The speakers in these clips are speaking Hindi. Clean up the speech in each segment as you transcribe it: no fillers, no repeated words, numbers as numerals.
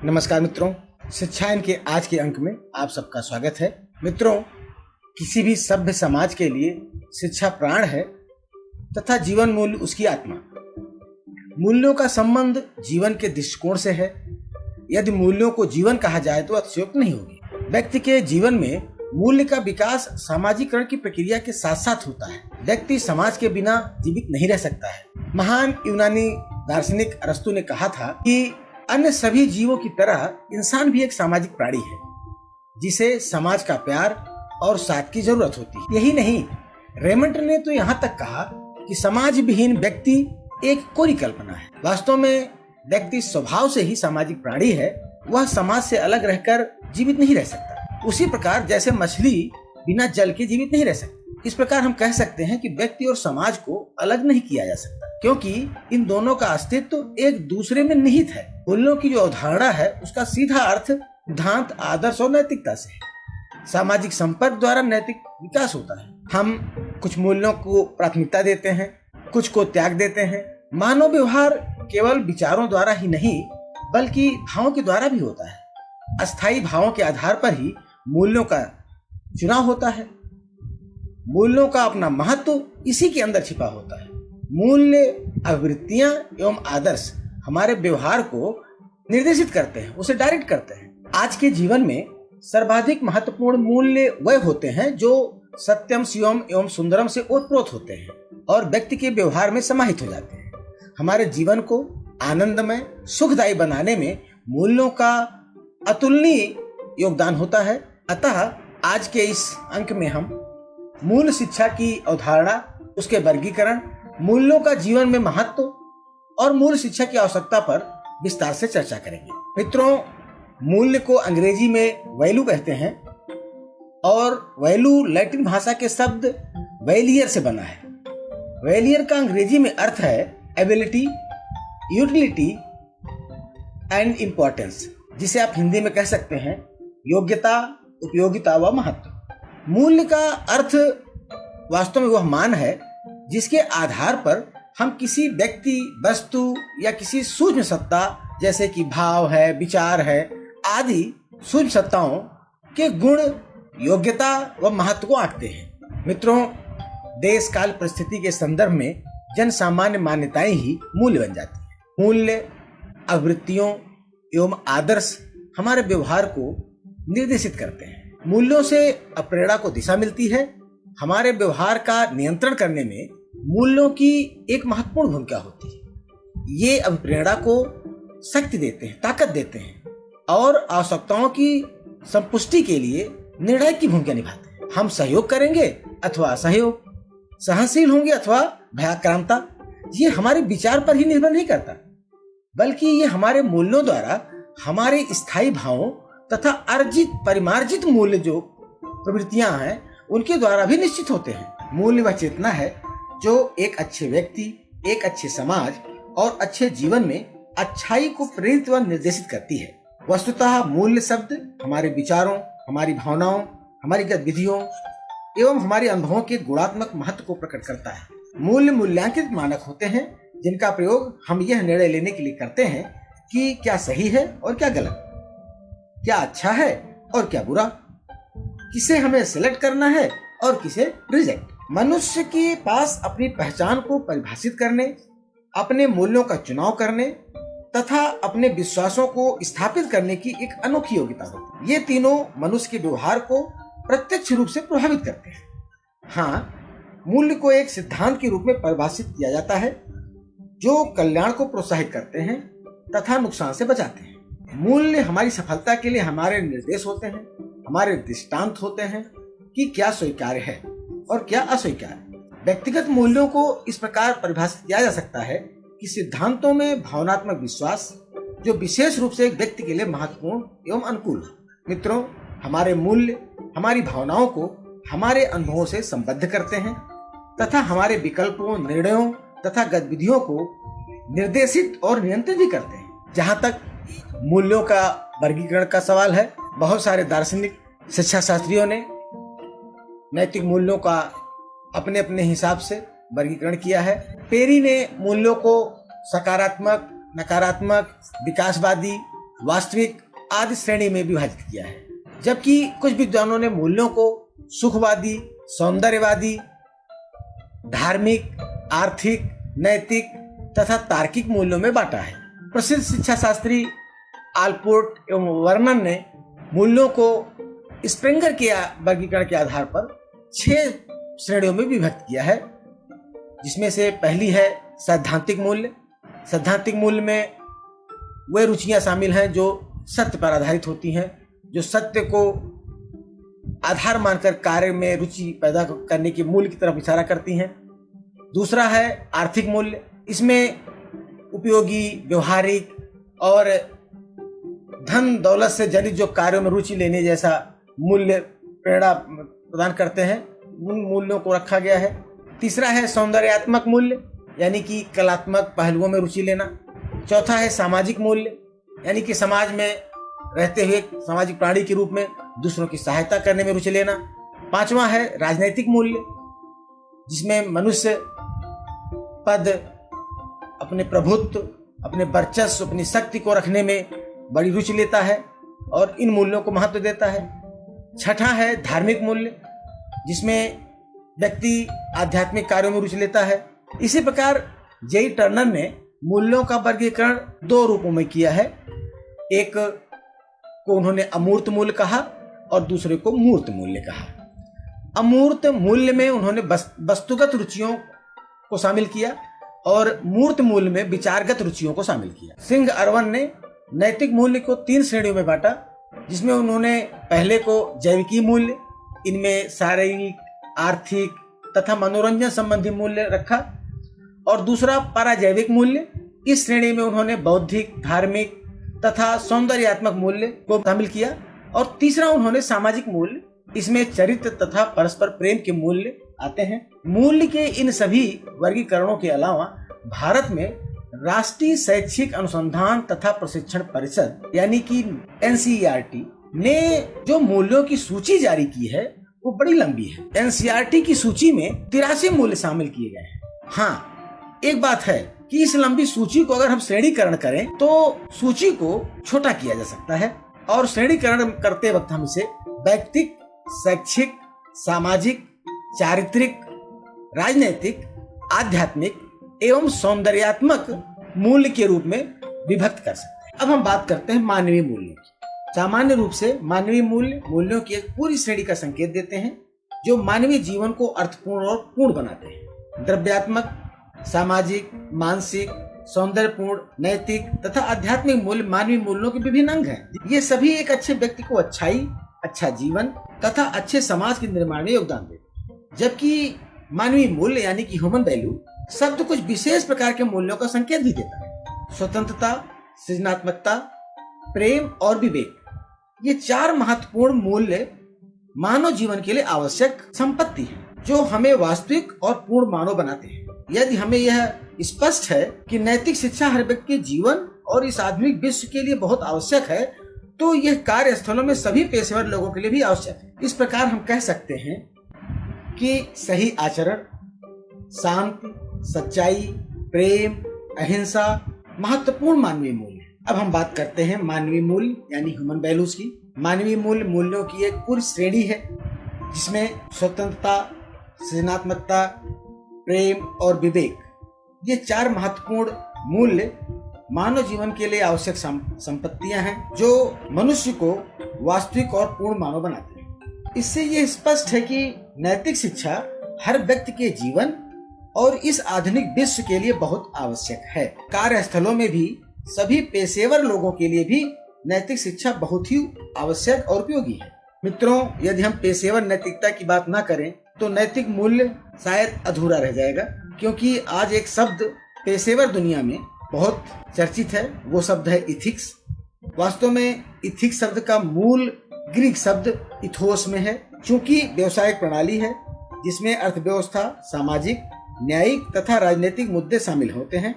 नमस्कार मित्रों, शिक्षायन के आज के अंक में आप सबका स्वागत है। मित्रों, किसी भी सभ्य समाज के लिए शिक्षा प्राण है तथा जीवन मूल्य उसकी आत्मा। मूल्यों का संबंध जीवन के दृष्टिकोण से है। यदि मूल्यों को जीवन कहा जाए तो अतिशयोक्ति नहीं होगी। व्यक्ति के जीवन में मूल्य का विकास सामाजिकरण की प्रक्रिया के साथ साथ होता है। व्यक्ति समाज के बिना जीवित नहीं रह सकता है। महान यूनानी दार्शनिक अरस्तु ने कहा था कि अन्य सभी जीवों की तरह इंसान भी एक सामाजिक प्राणी है, जिसे समाज का प्यार और साथ की जरूरत होती है। यही नहीं, रेमंड ने तो यहाँ तक कहा कि समाज विहीन व्यक्ति एक कोरी कल्पना है। वास्तव में व्यक्ति स्वभाव से ही सामाजिक प्राणी है। वह समाज से अलग रहकर जीवित नहीं रह सकता। उसी प्रकार जैसे मछली बिना जल के जीवित नहीं रह सकती, इस प्रकार हम कह सकते हैं कि व्यक्ति और समाज को अलग नहीं किया जा सकता, क्योंकि इन दोनों का अस्तित्व एक दूसरे में निहित है। मूल्यों की जो अवधारणा है उसका सीधा अर्थ सिद्धांत, आदर्श और नैतिकता से है। सामाजिक संपर्क द्वारा नैतिक विकास होता है। हम कुछ मूल्यों को प्राथमिकता देते हैं, कुछ को त्याग देते हैं। मानव व्यवहार केवल विचारों द्वारा ही नहीं बल्कि भावों के द्वारा भी होता है। अस्थायी भावों के आधार पर ही मूल्यों का चुनाव होता है। मूल्यों का अपना महत्व इसी के अंदर छिपा होता है। मूल्य, आवृत्तियां एवं आदर्श हमारे व्यवहार को निर्देशित करते हैं, उसे डायरेक्ट करते हैं। आज के जीवन में सर्वाधिक महत्वपूर्ण मूल्य वह होते हैं जो सत्यम, शिवम एवं सुंदरम से ओतप्रोत होते हैं और व्यक्ति के व्यवहार में समाहित हो जाते हैं। हमारे जीवन को आनंदमय, सुखदायी बनाने में मूल्यों का अतुलनीय योगदान होता है। अतः आज के इस अंक में हम मूल शिक्षा की अवधारणा, उसके वर्गीकरण, मूल्यों का जीवन में महत्व और मूल शिक्षा की आवश्यकता पर विस्तार से चर्चा करेंगे। मित्रों, मूल्य को अंग्रेजी में वैल्यू कहते हैं और वैल्यू लैटिन भाषा के शब्द वैलियर से बना है। वैलियर का अंग्रेजी में अर्थ है एबिलिटी, यूटिलिटी एंड इम्पोर्टेंस, जिसे आप हिंदी में कह सकते हैं योग्यता, उपयोगिता व महत्व। मूल्य का अर्थ वास्तव में वह मान है जिसके आधार पर हम किसी व्यक्ति, वस्तु या किसी सूक्ष्म सत्ता जैसे कि भाव है, विचार है आदि सूक्ष्म सत्ताओं के गुण, योग्यता व महत्व को आंकते हैं। मित्रों, देश काल परिस्थिति के संदर्भ में जन सामान्य मान्यताएं ही मूल्य बन जाती हैं। मूल्य, आवृत्तियों एवं आदर्श हमारे व्यवहार को निर्देशित करते हैं। मूल्यों से प्रेरणा को दिशा मिलती है। हमारे व्यवहार का नियंत्रण करने में मूल्यों की एक महत्वपूर्ण भूमिका होती है। ये अभिप्रेरणा को शक्ति देते हैं, ताकत देते हैं और आवश्यकताओं की संपुष्टि के लिए निर्णायक की भूमिका निभाते हैं। हम सहयोग करेंगे अथवा असहयोग, सहनशील होंगे अथवा भयाक्रांता, ये हमारे विचार पर ही निर्भर नहीं करता, बल्कि ये हमारे मूल्यों द्वारा हमारे स्थायी भावों तथा अर्जित, परिमार्जित मूल्य जो प्रवृत्तियां हैं उनके द्वारा भी निश्चित होते हैं। मूल्य वह चेतना है जो एक अच्छे व्यक्ति, एक अच्छे समाज और अच्छे जीवन में अच्छाई को प्रेरित व निर्देशित करती है। वस्तुतः मूल्य शब्द हमारे विचारों, हमारी भावनाओं, हमारी गतिविधियों एवं हमारे अनुभवों के गुणात्मक महत्व को प्रकट करता है। मूल्य मूल्यांकित मानक होते हैं जिनका प्रयोग हम यह निर्णय लेने के लिए करते हैं कि क्या सही है और क्या गलत, क्या अच्छा है और क्या बुरा, किसे हमें सिलेक्ट करना है और किसे रिजेक्ट। मनुष्य के पास अपनी पहचान को परिभाषित करने, अपने मूल्यों का चुनाव करने तथा अपने विश्वासों को स्थापित करने की एक अनोखी योग्यता होती है। ये तीनों मनुष्य के व्यवहार को प्रत्यक्ष रूप से प्रभावित करते हैं। हाँ, मूल्य को एक सिद्धांत के रूप में परिभाषित किया जाता है जो कल्याण को प्रोत्साहित करते हैं तथा नुकसान से बचाते हैं। मूल्य हमारी सफलता के लिए हमारे निर्देश होते हैं, हमारे दृष्टांत होते हैं कि क्या स्वीकार्य है और क्या अस्वीकार्य। व्यक्तिगत मूल्यों को इस प्रकार परिभाषित किया जा सकता है कि सिद्धांतों में भावनात्मक विश्वास जो विशेष रूप से एक व्यक्ति के लिए महत्वपूर्ण एवं अनुकूल है। मित्रों, हमारे मूल्य हमारी भावनाओं को हमारे अनुभवों से संबद्ध करते हैं तथा हमारे विकल्पों, निर्णयों तथा गतिविधियों को निर्देशित और नियंत्रित भी करते हैं। जहाँ तक मूल्यों का वर्गीकरण का सवाल है, बहुत सारे दार्शनिक, शिक्षा शास्त्रियों ने नैतिक मूल्यों का अपने अपने हिसाब से वर्गीकरण किया है। पेरी ने मूल्यों को सकारात्मक, नकारात्मक, विकासवादी, वास्तविक आदि श्रेणी में विभाजित किया है। जबकि कुछ विद्वानों ने मूल्यों को सुखवादी, सौंदर्यवादी, धार्मिक, आर्थिक, नैतिक तथा तार्किक मूल्यों में बांटा है। प्रसिद्ध शिक्षा शास्त्री आलपोर्ट एवं वर्नन ने मूल्यों को स्प्रेंगर के वर्गीकरण के आधार पर 6 श्रेणियों में विभक्त किया है, जिसमें से पहली है सैद्धांतिक मूल्य। सैद्धांतिक मूल्य में वे रुचियां शामिल हैं जो सत्य पर आधारित होती हैं, जो सत्य को आधार मानकर कार्य में रुचि पैदा करने के मूल्य की तरफ इशारा करती हैं। दूसरा है आर्थिक मूल्य। इसमें उपयोगी, व्यवहारिक और धन दौलत से जनित जो कार्यों में रुचि लेने जैसा मूल्य प्रेरणा प्रदान करते हैं, उन मूल्यों को रखा गया है। तीसरा है सौंदर्यात्मक मूल्य, यानी कि कलात्मक पहलुओं में रुचि लेना। चौथा है सामाजिक मूल्य, यानी कि समाज में रहते हुए सामाजिक प्राणी के रूप में दूसरों की सहायता करने में रुचि लेना। पांचवा है राजनैतिक मूल्य, जिसमें मनुष्य पद, अपने प्रभुत्व, अपने वर्चस्व, अपनी शक्ति को रखने में बड़ी रुचि लेता है और इन मूल्यों को महत्व देता है। छठा है धार्मिक मूल्य, जिसमें व्यक्ति आध्यात्मिक कार्यों में रुचि लेता है। इसी प्रकार जे टर्नर ने मूल्यों का वर्गीकरण 2 रूपों में किया है। एक को उन्होंने अमूर्त मूल्य कहा और दूसरे को मूर्त मूल्य कहा। अमूर्त मूल्य में उन्होंने वस्तुगत रुचियों को शामिल किया और मूर्त मूल्य में विचारगत रुचियों को शामिल किया। सिंह अरवन ने नैतिक मूल्य को 3 श्रेणियों में बांटा, जिसमें उन्होंने पहले को जैविकी मूल्य, इनमें शारीरिक, आर्थिक तथा मनोरंजन संबंधी मूल्य रखा, और दूसरा पराजैविक मूल्य। इस श्रेणी में उन्होंने बौद्धिक, धार्मिक तथा सौंदर्यात्मक मूल्य को शामिल किया, और तीसरा उन्होंने सामाजिक मूल्य, इसमें चरित्र तथा परस्पर प्रेम के मूल्य आते हैं। मूल्य के इन सभी वर्गीकरणों के अलावा भारत में राष्ट्रीय शैक्षिक अनुसंधान तथा प्रशिक्षण परिषद यानी कि NCERT ने जो मूल्यों की सूची जारी की है वो बड़ी लंबी है। NCERT की सूची में 83 मूल्य शामिल किए गए हैं। हाँ, एक बात है कि इस लंबी सूची को अगर हम श्रेणीकरण करें तो सूची को छोटा किया जा सकता है, और श्रेणीकरण करते वक्त हम इसे व्यक्तिक, शैक्षिक, सामाजिक, चारित्रिक, राजनैतिक, आध्यात्मिक एवं सौंदर्यात्मक मूल्य के रूप में विभक्त कर सकते हैं। अब हम बात करते हैं मानवीय मूल्यों की। सामान्य रूप से मानवीय मूल्य मूल्यों की एक पूरी श्रेणी का संकेत देते हैं जो मानवीय जीवन को अर्थपूर्ण और पूर्ण बनाते हैं। द्रव्यात्मक, सामाजिक, मानसिक, सौंदर्यपूर्ण, नैतिक तथा आध्यात्मिक मूल्य मानवीय मूल्यों के विभिन्न अंग हैं। ये सभी एक अच्छे व्यक्ति को अच्छाई, अच्छा जीवन तथा अच्छे समाज के निर्माण में योगदान देते हैं। जबकि मानवीय मूल्य यानी कि ह्यूमन वैल्यू शब्द कुछ विशेष प्रकार के मूल्यों का संकेत भी देता है। स्वतंत्रता, सृजनात्मकता, प्रेम और विवेक, ये 4 महत्वपूर्ण मूल्य मानव जीवन के लिए आवश्यक संपत्ति है जो हमें वास्तविक और पूर्ण मानव बनाते हैं। यदि हमें यह स्पष्ट है कि नैतिक शिक्षा हर व्यक्ति के जीवन और इस आधुनिक विश्व के लिए बहुत आवश्यक है, तो यह कार्यस्थलों में सभी पेशेवर लोगों के लिए भी आवश्यक है। इस प्रकार हम कह सकते हैं कि सही आचरण, शांति, सच्चाई, प्रेम, अहिंसा महत्वपूर्ण मानवीय मूल्य है। अब हम बात करते हैं मानवीय मूल्य यानी ह्यूमन वैल्यूज की। मानवीय मूल्य मूल्यों की एक पूरी श्रेणी है जिसमें स्वतंत्रता, सृजनात्मकता, प्रेम और विवेक, ये 4 महत्वपूर्ण मूल्य मानव जीवन के लिए आवश्यक संपत्तियां हैं जो मनुष्य को वास्तविक और पूर्ण मानव बनाते हैं। इससे ये स्पष्ट है कि नैतिक शिक्षा हर व्यक्ति के जीवन और इस आधुनिक विश्व के लिए बहुत आवश्यक है। कार्यस्थलों में भी सभी पेशेवर लोगों के लिए भी नैतिक शिक्षा बहुत ही आवश्यक और उपयोगी है। मित्रों, यदि हम पेशेवर नैतिकता की बात ना करें तो नैतिक मूल्य शायद अधूरा रह जाएगा, क्योंकि आज एक शब्द पेशेवर दुनिया में बहुत चर्चित है, वो शब्द है इथिक्स। वास्तव में इथिक्स शब्द का मूल ग्रीक शब्द इथोस में है। चूंकि व्यवसायिक प्रणाली है जिसमें अर्थव्यवस्था, सामाजिक, न्यायिक तथा राजनीतिक मुद्दे शामिल होते हैं।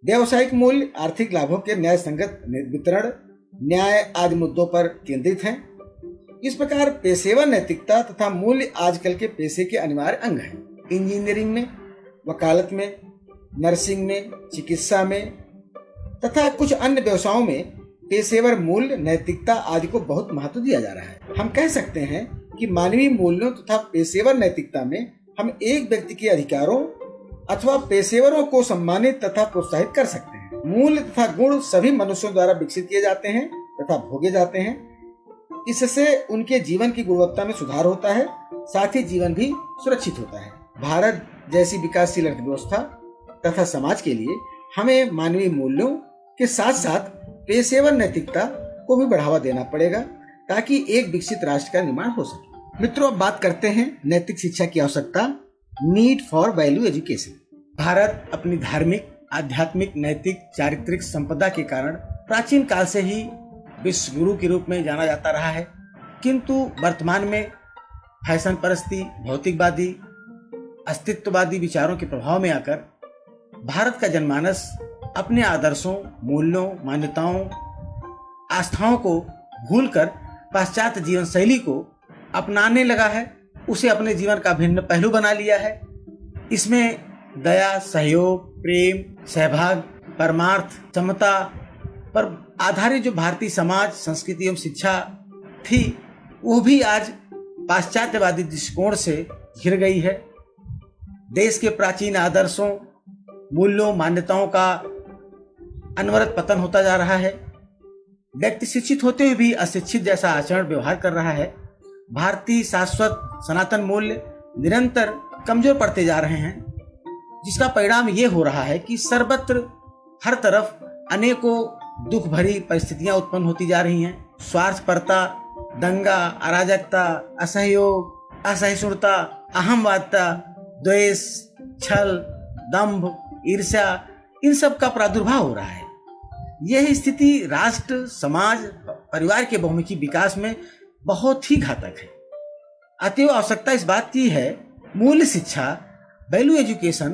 व्यावसायिक मूल्य आर्थिक लाभों के न्याय संगत वितरण, न्याय आदि मुद्दों पर केंद्रित हैं। इस प्रकार पेशेवर नैतिकता तथा मूल्य आजकल के पेशे के अनिवार्य अंग हैं। इंजीनियरिंग में, वकालत में, नर्सिंग में, चिकित्सा में तथा कुछ अन्य व्यवसायों में पेशेवर मूल्य, नैतिकता आदि को बहुत महत्व दिया जा रहा है। हम कह सकते हैं कि मानवीय मूल्यों तथा पेशेवर नैतिकता में हम एक व्यक्ति के अधिकारों अथवा पेशेवरों को सम्मानित तथा प्रोत्साहित कर सकते हैं। मूल्य तथा गुण सभी मनुष्यों द्वारा विकसित किए जाते हैं तथा भोगे जाते हैं। इससे उनके जीवन की गुणवत्ता में सुधार होता है, साथ ही जीवन भी सुरक्षित होता है। भारत जैसी विकासशील अर्थव्यवस्था तथा समाज के लिए हमें मानवीय मूल्यों के साथ साथ पेशेवर नैतिकता को भी बढ़ावा देना पड़ेगा ताकि एक विकसित राष्ट्र का निर्माण हो सके। मित्रों, अब बात करते हैं नैतिक शिक्षा की आवश्यकता, need for value education. Bharat अपनी धार्मिक, आध्यात्मिक, नैतिक, चारित्रिक संपदा के कारण प्राचीन काल से ही विश्व गुरु के रूप में जाना जाता रहा है, किंतु वर्तमान में फैशन परस्ती, भौतिकवादी, अस्तित्ववादी विचारों के प्रभाव में आकर भारत का जनमानस अपने आदर्शों, मूल्यों, मान्यताओं, आस्थाओं को भूलकर पाश्चात्य जीवन शैली को अपनाने लगा है। उसे अपने जीवन का भिन्न पहलू बना लिया है। इसमें दया, सहयोग, प्रेम, सहभाग, परमार्थ, समता पर आधारित जो भारतीय समाज, संस्कृति एवं शिक्षा थी, वो भी आज पाश्चात्यवादी दृष्टिकोण से घिर गई है। देश के प्राचीन आदर्शों, मूल्यों, मान्यताओं का अनवरत पतन होता जा रहा है। व्यक्ति शिक्षित होते हुए भी अशिक्षित जैसा आचरण व्यवहार कर रहा है। भारतीय शाश्वत सनातन मूल्य निरंतर कमजोर पड़ते जा रहे हैं, जिसका परिणाम ये हो रहा है कि सर्वत्र हर तरफ अनेकों दुख भरी परिस्थितियां उत्पन्न होती जा रही हैं। स्वार्थपरता, दंगा, अराजकता, असहयोग, असहिष्णुता, अहमवादिता, द्वेष, छल, दंभ, ईर्ष्या, इन सब का प्रादुर्भाव हो रहा है। यह स्थिति राष्ट्र, समाज, परिवार के बहुमुखी विकास में बहुत ही घातक है। अतएव आवश्यकता इस बात की है, मूल्य शिक्षा, वैल्यू एजुकेशन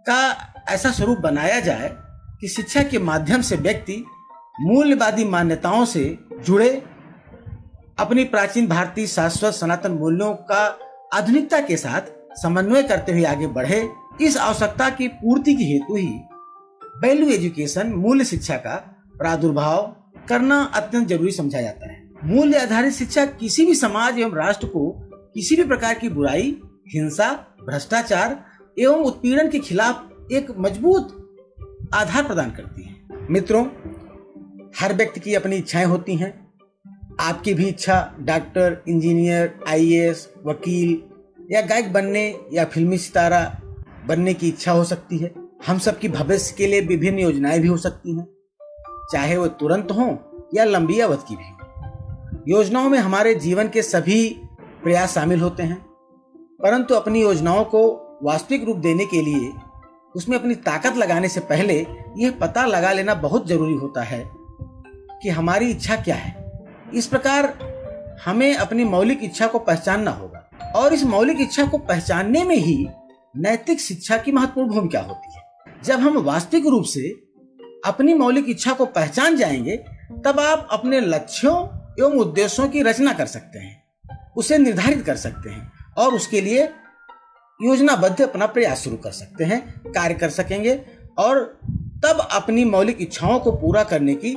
का ऐसा स्वरूप बनाया जाए कि शिक्षा के माध्यम से व्यक्ति मूल्यवादी मान्यताओं से जुड़े अपनी प्राचीन भारतीय शाश्वत सनातन मूल्यों का आधुनिकता के साथ समन्वय करते हुए आगे बढ़े। इस आवश्यकता की पूर्ति के हेतु ही वैल्यू एजुकेशन, मूल्य शिक्षा का प्रादुर्भाव करना अत्यंत जरूरी समझा जाता है। मूल्य आधारित शिक्षा किसी भी समाज एवं राष्ट्र को किसी भी प्रकार की बुराई, हिंसा, भ्रष्टाचार एवं उत्पीड़न के खिलाफ एक मजबूत आधार प्रदान करती है। मित्रों, हर व्यक्ति की अपनी इच्छाएं होती हैं। आपकी भी इच्छा डॉक्टर, इंजीनियर, आईएएस, वकील या गायक बनने या फिल्मी सितारा बनने की इच्छा हो सकती है। हम सबकी भविष्य के लिए विभिन्न योजनाएं भी हो सकती हैं, चाहे वो तुरंत हो या लंबी अवधि की भी हो। योजनाओं में हमारे जीवन के सभी प्रयास शामिल होते हैं, परंतु अपनी योजनाओं को वास्तविक रूप देने के लिए उसमें अपनी ताकत लगाने से पहले यह पता लगा लेना बहुत जरूरी होता है कि हमारी इच्छा क्या है। इस प्रकार हमें अपनी मौलिक इच्छा को पहचानना होगा, और इस मौलिक इच्छा को पहचानने में ही नैतिक शिक्षा की महत्वपूर्ण भूमिका होती है। जब हम वास्तविक रूप से अपनी मौलिक इच्छा को पहचान जाएंगे, तब आप अपने लक्ष्यों एवं उद्देश्यों की रचना कर सकते हैं, उसे निर्धारित कर सकते हैं और उसके लिए योजनाबद्ध अपना प्रयास शुरू कर सकते हैं, कार्य कर सकेंगे और तब अपनी मौलिक इच्छाओं को पूरा करने की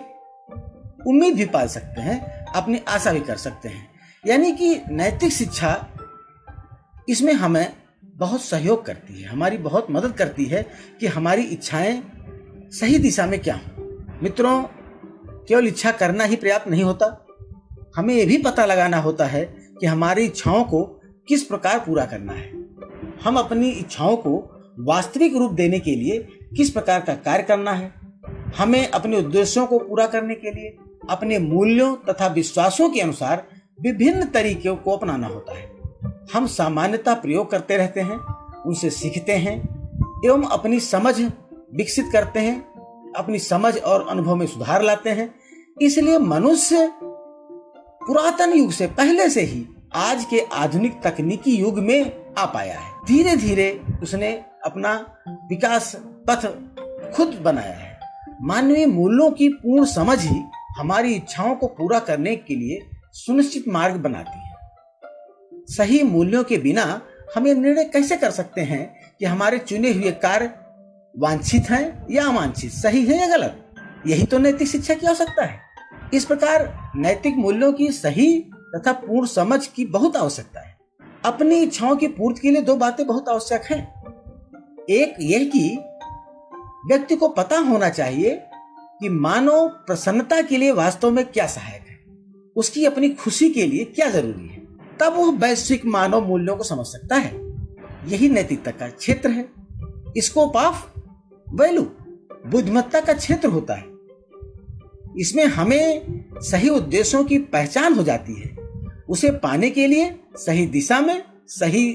उम्मीद भी पाल सकते हैं, अपनी आशा भी कर सकते हैं। यानी कि नैतिक शिक्षा इसमें हमें बहुत सहयोग करती है, हमारी बहुत मदद करती है कि हमारी इच्छाएं सही दिशा में क्या हो। मित्रों, केवल इच्छा करना ही पर्याप्त नहीं होता, हमें यह भी पता लगाना होता है कि हमारी इच्छाओं को किस प्रकार पूरा करना है। हम अपनी इच्छाओं को वास्तविक रूप देने के लिए किस प्रकार का कार्य करना है। हमें अपने उद्देश्यों को पूरा करने के लिए अपने मूल्यों तथा विश्वासों के अनुसार विभिन्न तरीकों को अपनाना होता है। हम सामान्यतः प्रयोग करते रहते हैं, उनसे सीखते हैं एवं अपनी समझ विकसित करते हैं, अपनी समझ और अनुभव में सुधार लाते हैं। इसलिए मनुष्य पुरातन युग से पहले से ही आज के आधुनिक तकनीकी युग में आ पाया है। धीरे धीरे उसने अपना विकास पथ खुद बनाया है। मानवीय मूल्यों की पूर्ण समझ ही हमारी इच्छाओं को पूरा करने के लिए सुनिश्चित मार्ग बनाती है। सही मूल्यों के बिना हम ये निर्णय कैसे कर सकते हैं कि हमारे चुने हुए कार्य वांछित हैं या अवांछित, सही है या गलत? यही तो नैतिक शिक्षा की आवश्यकता है। इस प्रकार नैतिक मूल्यों की सही तथा पूर्ण समझ की बहुत आवश्यकता है। अपनी इच्छाओं की पूर्ति के लिए दो बातें बहुत आवश्यक हैं। एक यह कि व्यक्ति को पता होना चाहिए कि मानव प्रसन्नता के लिए वास्तव में क्या सहायक है, उसकी अपनी खुशी के लिए क्या जरूरी है। तब वह वैश्विक मानव मूल्यों को समझ सकता है। यही नैतिकता का क्षेत्र है। स्कोप ऑफ वैल्यू बुद्धिमत्ता का क्षेत्र होता है। इसमें हमें सही उद्देश्यों की पहचान हो जाती है। उसे पाने के लिए सही दिशा में, सही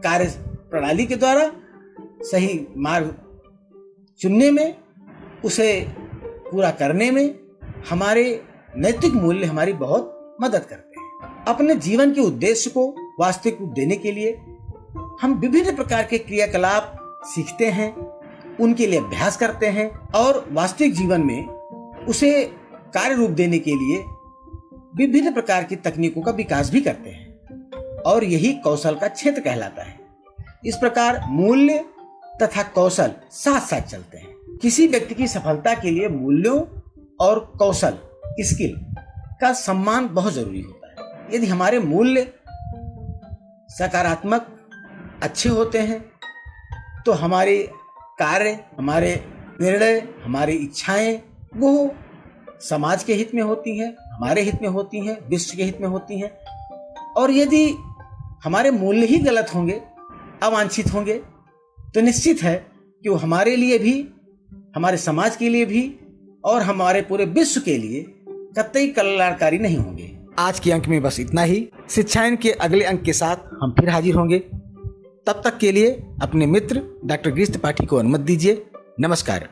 कार्य प्रणाली के द्वारा सही मार्ग चुनने में, उसे पूरा करने में हमारे नैतिक मूल्य हमारी बहुत मदद करते हैं। अपने जीवन के उद्देश्य को वास्तविक रूप देने के लिए हम विभिन्न प्रकार के क्रियाकलाप सीखते हैं, उनके लिए अभ्यास करते हैं और वास्तविक जीवन में उसे कार्य रूप देने के लिए विभिन्न प्रकार की तकनीकों का विकास भी करते हैं और यही कौशल का क्षेत्र कहलाता है। इस प्रकार मूल्य तथा कौशल साथ साथ चलते हैं। किसी व्यक्ति की सफलता के लिए मूल्यों और कौशल स्किल का सम्मान बहुत जरूरी होता है। यदि हमारे मूल्य सकारात्मक अच्छे होते हैं तो हमारे कार्य, हमारे निर्णय, हमारी इच्छाएं वो समाज के हित में होती हैं, हमारे हित में होती हैं, विश्व के हित में होती हैं। और यदि हमारे मूल्य ही गलत होंगे, अवांछित होंगे, तो निश्चित है कि वो हमारे लिए भी, हमारे समाज के लिए भी और हमारे पूरे विश्व के लिए कतई कल्याणकारी नहीं होंगे। आज के अंक में बस इतना ही। शिक्षायन के अगले अंक के साथ हम फिर हाजिर होंगे। तब तक के लिए अपने मित्र डॉक्टर गिरीश त्रिपाठी को अनुमति दीजिए। नमस्कार।